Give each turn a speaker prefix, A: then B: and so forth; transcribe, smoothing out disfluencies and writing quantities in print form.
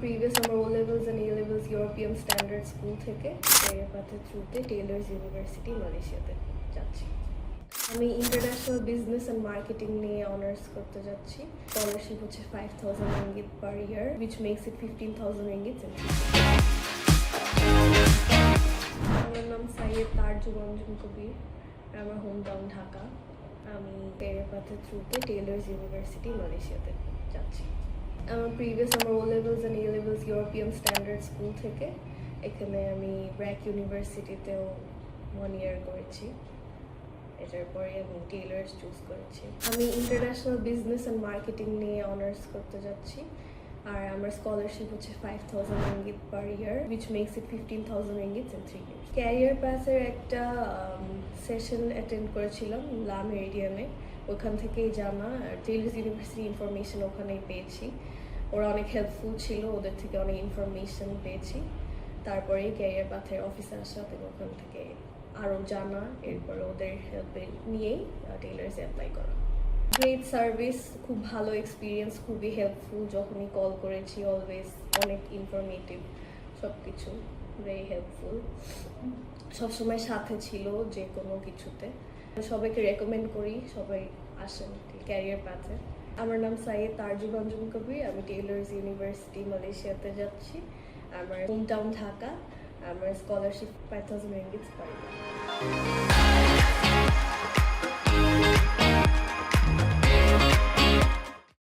A: previous আমার O levels and A levels European standard school থেকে career পাথের থ্রুতে টেইলার্স ইউনিভার্সিটি মালয়েশিয়াতে যাচ্ছি। আমি ইন্টারন্যাশনাল বিজনেস অ্যান্ড মার্কেটিং নিয়ে অনার্স করতে যাচ্ছি। স্কলারশিপ হচ্ছে 5,000 ringgit per year, which makes it 15,000 ringgit in 3 years. আমার নাম সাইয়েদ তারজুল অঞ্জুম কবির, আমার হোম টাউন ঢাকা। আমি ক্যারিয়ার পাথের থ্রুতে টেইলার্স ইউনিভার্সিটি মালয়েশিয়াতে যাচ্ছি। আমার প্রিভিয়াস আমার O levels and A levels European standard school থেকে এখানে আমি ব্র্যাক ইউনিভার্সিটিতেও 1 year করেছি। এটার পরে আমি টেইলার্স চুজ করেছি। আমি ইন্টারন্যাশনাল বিজনেস অ্যান্ড মার্কেটিং নিয়ে অনার্স করতে যাচ্ছি। আর আমার স্কলারশিপ হচ্ছে 5,000 ringgit per year, which makes it 15,000 ringgit in 3 years. Career পাসের একটা সেশন অ্যাটেন্ড করেছিলাম লা মেরিডিয়ানে। ওখান থেকেই জানা টেইলার্স ইউনিভার্সিটি ইনফরমেশন ওখানেই পেয়েছি। ওরা অনেক হেল্পফুল ছিল, ওদের থেকে অনেক ইনফরমেশন পেয়েছি। তারপরেই ক্যারিয়ার পাথের অফিসে আসা এবং ওখান থেকে আরও জানা, এরপরে ওদের হেল্পে নিয়েই টেইলার্সে অ্যাপ্লাই করা। গ্রেট সার্ভিস, খুব ভালো এক্সপিরিয়েন্স, খুবই হেল্পফুল। যখনই কল করেছি অলওয়েজ অনেক ইনফরমেটিভ, সব কিছু ভেরি হেল্পফুল। সবসময় সাথে ছিল যে কোনো কিছুতে। সবাইকে রেকমেন্ড করি সবাই আসেন ক্যারিয়ার পাথে। আমার নাম সাইয়েদ তারজুল অঞ্জুম কবির, আমি টেইলার্স ইউনিভার্সিটি মালয়েশিয়াতে যাচ্ছি। আমার হোম টাউন ঢাকা। আমার স্কলারশিপ 5,000 ringgit per year.